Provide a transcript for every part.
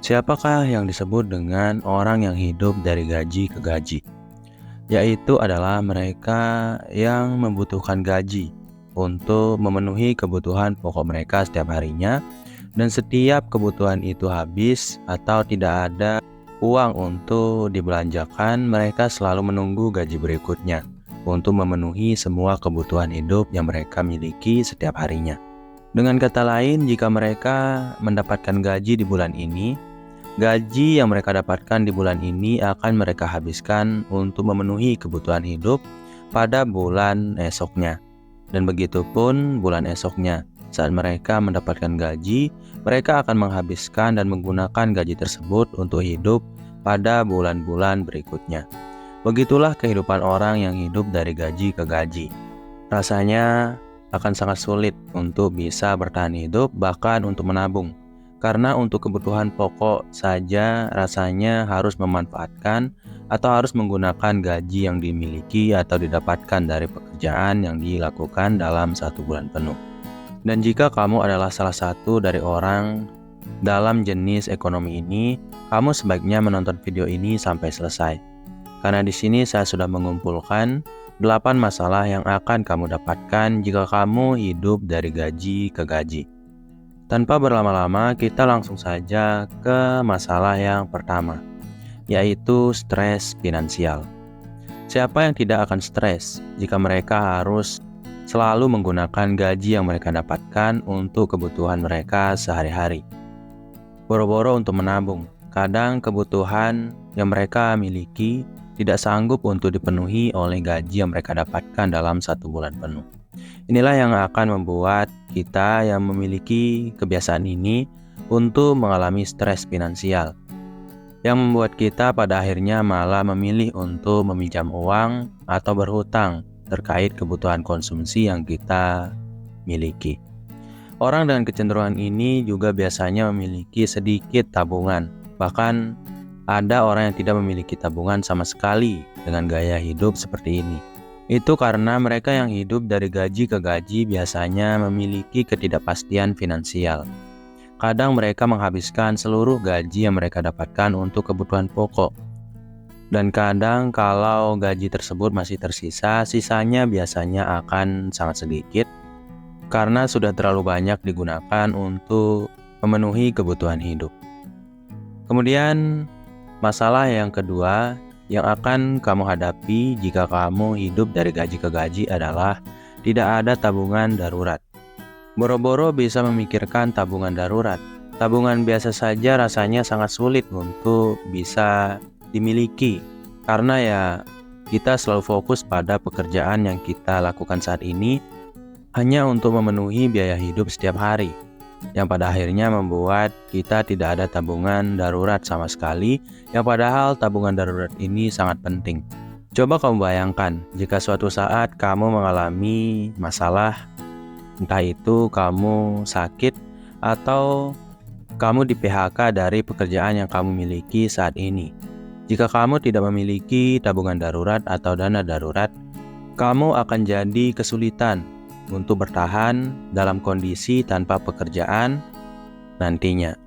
Siapakah yang disebut dengan orang yang hidup dari gaji ke gaji? Yaitu adalah mereka yang membutuhkan gaji untuk memenuhi kebutuhan pokok mereka setiap harinya, dan setiap kebutuhan itu habis atau tidak ada uang untuk dibelanjakan, mereka selalu menunggu gaji berikutnya untuk memenuhi semua kebutuhan hidup yang mereka miliki setiap harinya. Dengan kata lain, jika mereka mendapatkan gaji di bulan ini, gaji yang mereka dapatkan di bulan ini akan mereka habiskan untuk memenuhi kebutuhan hidup pada bulan esoknya. Dan begitu pun bulan esoknya, saat mereka mendapatkan gaji, mereka akan menghabiskan dan menggunakan gaji tersebut untuk hidup pada bulan-bulan berikutnya. Begitulah kehidupan orang yang hidup dari gaji ke gaji. Rasanya akan sangat sulit untuk bisa bertahan hidup, bahkan untuk menabung. Karena untuk kebutuhan pokok saja rasanya harus memanfaatkan atau harus menggunakan gaji yang dimiliki atau didapatkan dari pekerjaan yang dilakukan dalam satu bulan penuh. Dan jika kamu adalah salah satu dari orang dalam jenis ekonomi ini, kamu sebaiknya menonton video ini sampai selesai. Karena di sini saya sudah mengumpulkan 8 masalah yang akan kamu dapatkan jika kamu hidup dari gaji ke gaji. Tanpa berlama-lama, kita langsung saja ke masalah yang pertama, yaitu stres finansial. Siapa yang tidak akan stres jika mereka harus selalu menggunakan gaji yang mereka dapatkan untuk kebutuhan mereka sehari-hari? Boro-boro untuk menabung, kadang kebutuhan yang mereka miliki tidak sanggup untuk dipenuhi oleh gaji yang mereka dapatkan dalam satu bulan penuh. Inilah yang akan membuat kita yang memiliki kebiasaan ini untuk mengalami stres finansial, yang membuat kita pada akhirnya malah memilih untuk meminjam uang atau berhutang terkait kebutuhan konsumsi yang kita miliki. Orang dengan kecenderungan ini juga biasanya memiliki sedikit tabungan, bahkan ada orang yang tidak memiliki tabungan sama sekali dengan gaya hidup seperti ini. Itu karena mereka yang hidup dari gaji ke gaji biasanya memiliki ketidakpastian finansial. Kadang mereka menghabiskan seluruh gaji yang mereka dapatkan untuk kebutuhan pokok. Dan kadang kalau gaji tersebut masih tersisa, sisanya biasanya akan sangat sedikit karena sudah terlalu banyak digunakan untuk memenuhi kebutuhan hidup. Kemudian masalah yang kedua yang akan kamu hadapi jika kamu hidup dari gaji ke gaji adalah tidak ada tabungan darurat. Boro-boro bisa memikirkan tabungan darurat. Tabungan biasa saja rasanya sangat sulit untuk bisa dimiliki karena ya kita selalu fokus pada pekerjaan yang kita lakukan saat ini hanya untuk memenuhi biaya hidup setiap hari, yang pada akhirnya membuat kita tidak ada tabungan darurat sama sekali, yang padahal tabungan darurat ini sangat penting. Coba kamu bayangkan jika suatu saat kamu mengalami masalah, entah itu kamu sakit atau kamu di PHK dari pekerjaan yang kamu miliki saat ini. Jika kamu tidak memiliki tabungan darurat atau dana darurat, kamu akan jadi kesulitan untuk bertahan dalam kondisi tanpa pekerjaan nantinya.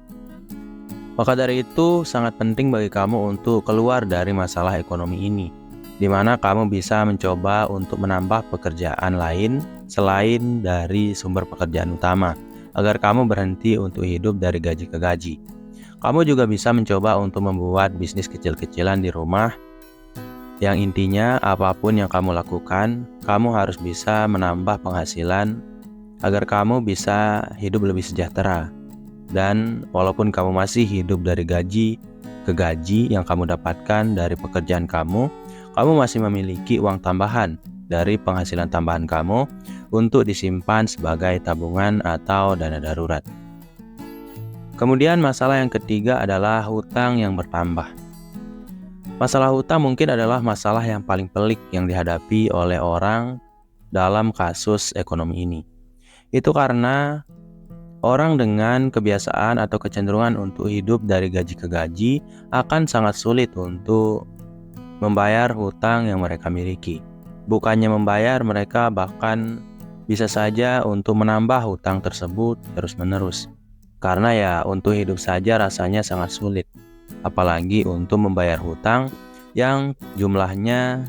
Maka dari itu sangat penting bagi kamu untuk keluar dari masalah ekonomi ini, di mana kamu bisa mencoba untuk menambah pekerjaan lain selain dari sumber pekerjaan utama, agar kamu berhenti untuk hidup dari gaji ke gaji. Kamu juga bisa mencoba untuk membuat bisnis kecil-kecilan di rumah, yang intinya apapun yang kamu lakukan, kamu harus bisa menambah penghasilan agar kamu bisa hidup lebih sejahtera. Dan walaupun kamu masih hidup dari gaji ke gaji yang kamu dapatkan dari pekerjaan kamu masih memiliki uang tambahan dari penghasilan tambahan kamu untuk disimpan sebagai tabungan atau dana darurat. Kemudian masalah yang ketiga adalah hutang yang bertambah. Masalah hutang mungkin adalah masalah yang paling pelik yang dihadapi oleh orang dalam kasus ekonomi ini. Itu karena orang dengan kebiasaan atau kecenderungan untuk hidup dari gaji ke gaji akan sangat sulit untuk membayar hutang yang mereka miliki. Bukannya membayar, mereka bahkan bisa saja untuk menambah hutang tersebut terus-menerus. Karena ya untuk hidup saja rasanya sangat sulit, apalagi untuk membayar hutang yang jumlahnya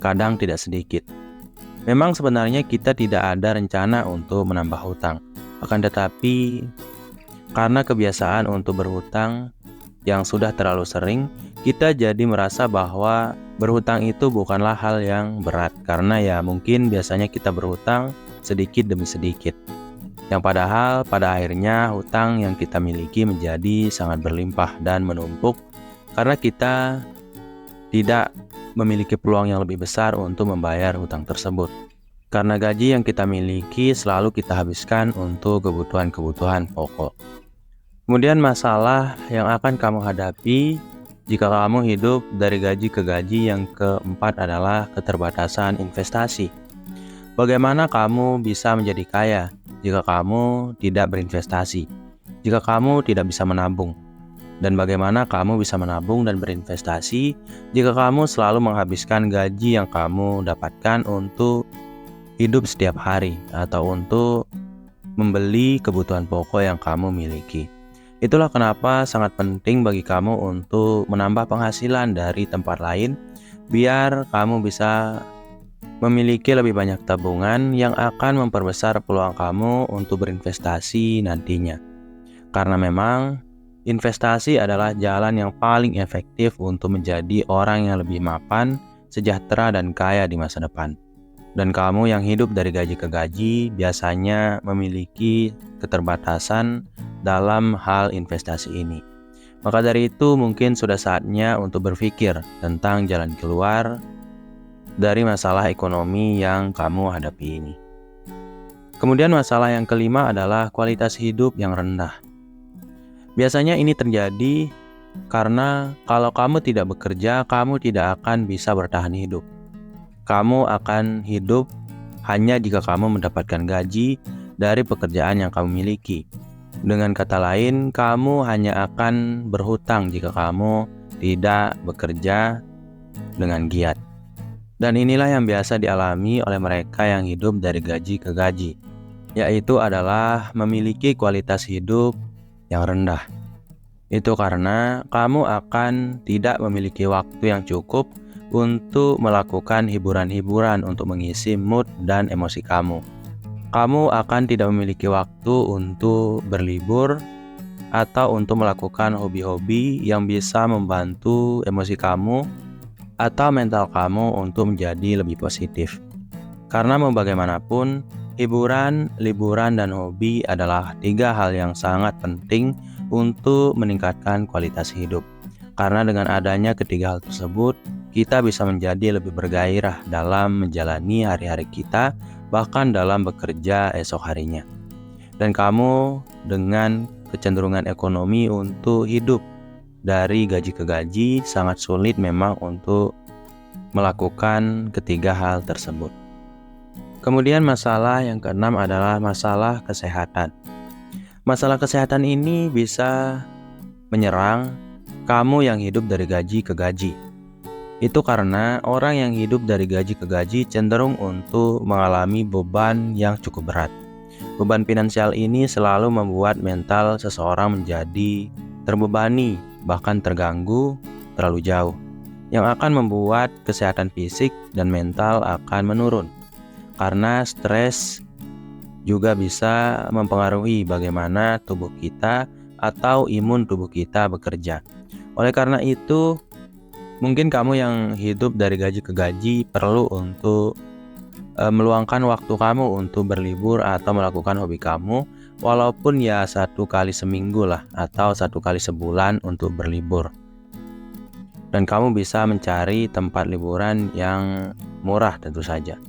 kadang tidak sedikit. Memang sebenarnya kita tidak ada rencana untuk menambah hutang, akan tetapi karena kebiasaan untuk berhutang yang sudah terlalu sering, kita jadi merasa bahwa berhutang itu bukanlah hal yang berat, karena ya mungkin biasanya kita berhutang sedikit demi sedikit. Yang padahal pada akhirnya hutang yang kita miliki menjadi sangat berlimpah dan menumpuk karena kita tidak memiliki peluang yang lebih besar untuk membayar hutang tersebut. Karena gaji yang kita miliki selalu kita habiskan untuk kebutuhan-kebutuhan pokok. Kemudian masalah yang akan kamu hadapi jika kamu hidup dari gaji ke gaji yang keempat adalah keterbatasan investasi. Bagaimana kamu bisa menjadi kaya jika kamu tidak berinvestasi? Jika kamu tidak bisa menabung? Dan bagaimana kamu bisa menabung dan berinvestasi jika kamu selalu menghabiskan gaji yang kamu dapatkan untuk hidup setiap hari atau untuk membeli kebutuhan pokok yang kamu miliki? Itulah kenapa sangat penting bagi kamu untuk menambah penghasilan dari tempat lain biar kamu bisa memiliki lebih banyak tabungan yang akan memperbesar peluang kamu untuk berinvestasi nantinya. Karena memang investasi adalah jalan yang paling efektif untuk menjadi orang yang lebih mapan, sejahtera, dan kaya di masa depan. Dan kamu yang hidup dari gaji ke gaji biasanya memiliki keterbatasan dalam hal investasi ini. Maka dari itu mungkin sudah saatnya untuk berpikir tentang jalan keluar dari masalah ekonomi yang kamu hadapi ini. Kemudian masalah yang kelima adalah kualitas hidup yang rendah. Biasanya ini terjadi karena kalau kamu tidak bekerja, kamu tidak akan bisa bertahan hidup. Kamu akan hidup hanya jika kamu mendapatkan gaji dari pekerjaan yang kamu miliki. Dengan kata lain, kamu hanya akan berhutang jika kamu tidak bekerja dengan giat. Dan inilah yang biasa dialami oleh mereka yang hidup dari gaji ke gaji, yaitu adalah memiliki kualitas hidup yang rendah. Itu karena kamu akan tidak memiliki waktu yang cukup untuk melakukan hiburan-hiburan untuk mengisi mood dan emosi kamu. Kamu akan tidak memiliki waktu untuk berlibur atau untuk melakukan hobi-hobi yang bisa membantu emosi kamu atau mental kamu untuk menjadi lebih positif. Karena mau bagaimanapun, hiburan, liburan, dan hobi adalah 3 hal yang sangat penting untuk meningkatkan kualitas hidup. Karena dengan adanya ketiga hal tersebut, kita bisa menjadi lebih bergairah dalam menjalani hari-hari kita, bahkan dalam bekerja esok harinya. Dan kamu dengan kecenderungan ekonomi untuk hidup dari gaji ke gaji sangat sulit memang untuk melakukan ketiga hal tersebut. Kemudian masalah yang keenam adalah masalah kesehatan. Masalah kesehatan ini bisa menyerang kamu yang hidup dari gaji ke gaji. Itu karena orang yang hidup dari gaji ke gaji cenderung untuk mengalami beban yang cukup berat. Beban finansial ini selalu membuat mental seseorang menjadi terbebani, bahkan terganggu terlalu jauh, yang akan membuat kesehatan fisik dan mental akan menurun. Karena stres juga bisa mempengaruhi bagaimana tubuh kita atau imun tubuh kita bekerja. Oleh karena itu, mungkin kamu yang hidup dari gaji ke gaji perlu untuk meluangkan waktu kamu untuk berlibur atau melakukan hobi kamu, walaupun ya 1 kali seminggu lah atau 1 kali sebulan untuk berlibur. Dan kamu bisa mencari tempat liburan yang murah tentu saja.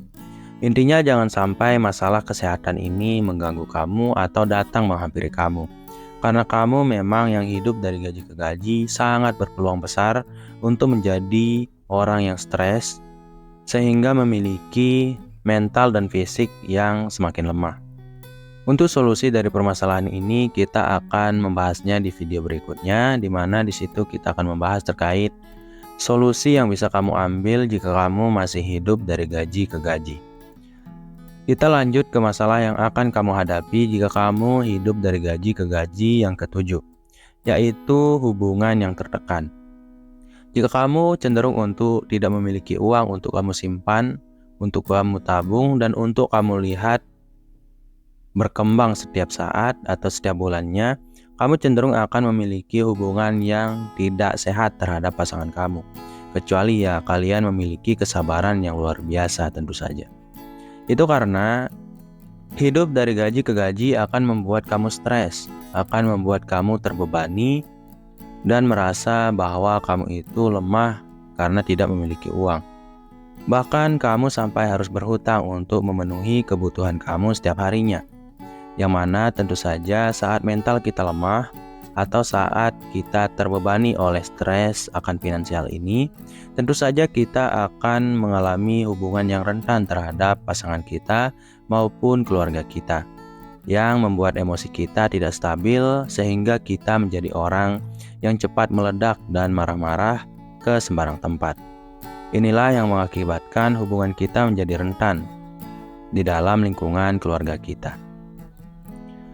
Intinya jangan sampai masalah kesehatan ini mengganggu kamu atau datang menghampiri kamu. Karena kamu memang yang hidup dari gaji ke gaji sangat berpeluang besar untuk menjadi orang yang stres sehingga memiliki mental dan fisik yang semakin lemah. Untuk solusi dari permasalahan ini kita akan membahasnya di video berikutnya, di mana di situ kita akan membahas terkait solusi yang bisa kamu ambil jika kamu masih hidup dari gaji ke gaji. Kita lanjut ke masalah yang akan kamu hadapi jika kamu hidup dari gaji ke gaji yang ketujuh, yaitu hubungan yang tertekan. Jika kamu cenderung untuk tidak memiliki uang untuk kamu simpan, untuk kamu tabung, dan untuk kamu lihat berkembang setiap saat atau setiap bulannya, kamu cenderung akan memiliki hubungan yang tidak sehat terhadap pasangan kamu. Kecuali ya kalian memiliki kesabaran yang luar biasa tentu saja. Itu karena hidup dari gaji ke gaji akan membuat kamu stres, akan membuat kamu terbebani, dan merasa bahwa kamu itu lemah karena tidak memiliki uang. Bahkan kamu sampai harus berhutang untuk memenuhi kebutuhan kamu setiap harinya. Yang mana tentu saja saat mental kita lemah atau saat kita terbebani oleh stres akan finansial ini, tentu saja kita akan mengalami hubungan yang rentan terhadap pasangan kita maupun keluarga kita, yang membuat emosi kita tidak stabil sehingga kita menjadi orang yang cepat meledak dan marah-marah ke sembarang tempat. Inilah yang mengakibatkan hubungan kita menjadi rentan di dalam lingkungan keluarga kita.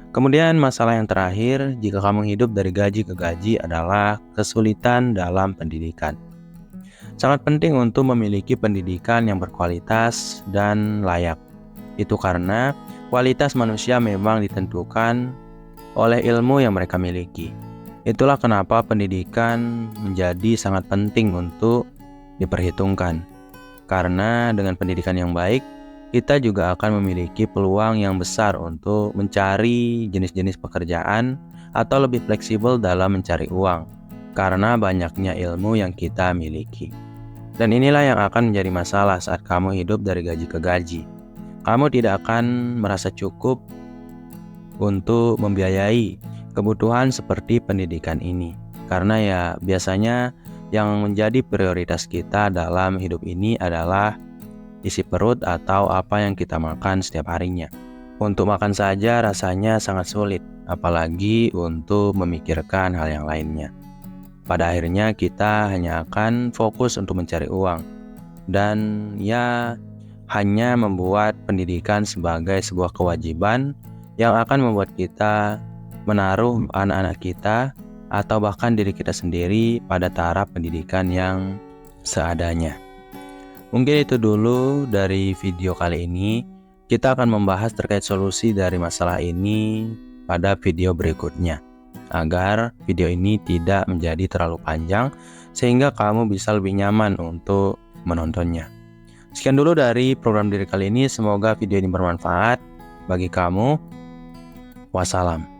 Kemudian masalah yang terakhir jika kamu hidup dari gaji ke gaji adalah kesulitan dalam pendidikan. Sangat penting untuk memiliki pendidikan yang berkualitas dan layak. Itu karena kualitas manusia memang ditentukan oleh ilmu yang mereka miliki. Itulah kenapa pendidikan menjadi sangat penting untuk diperhitungkan. Karena dengan pendidikan yang baik, kita juga akan memiliki peluang yang besar untuk mencari jenis-jenis pekerjaan atau lebih fleksibel dalam mencari uang karena banyaknya ilmu yang kita miliki. Dan inilah yang akan menjadi masalah saat kamu hidup dari gaji ke gaji. Kamu tidak akan merasa cukup untuk membiayai kebutuhan seperti pendidikan ini. Karena ya biasanya yang menjadi prioritas kita dalam hidup ini adalah isi perut atau apa yang kita makan setiap harinya. Untuk makan saja rasanya sangat sulit, apalagi untuk memikirkan hal yang lainnya. Pada akhirnya kita hanya akan fokus untuk mencari uang. Dan ya hanya membuat pendidikan sebagai sebuah kewajiban yang akan membuat kita menaruh anak-anak kita atau bahkan diri kita sendiri pada taraf pendidikan yang seadanya. Mungkin itu dulu dari video kali ini. Kita akan membahas terkait solusi dari masalah ini pada video berikutnya, agar video ini tidak menjadi terlalu panjang sehingga kamu bisa lebih nyaman untuk menontonnya. Sekian dulu dari program diri kali ini. Semoga video ini bermanfaat bagi kamu. Wassalam.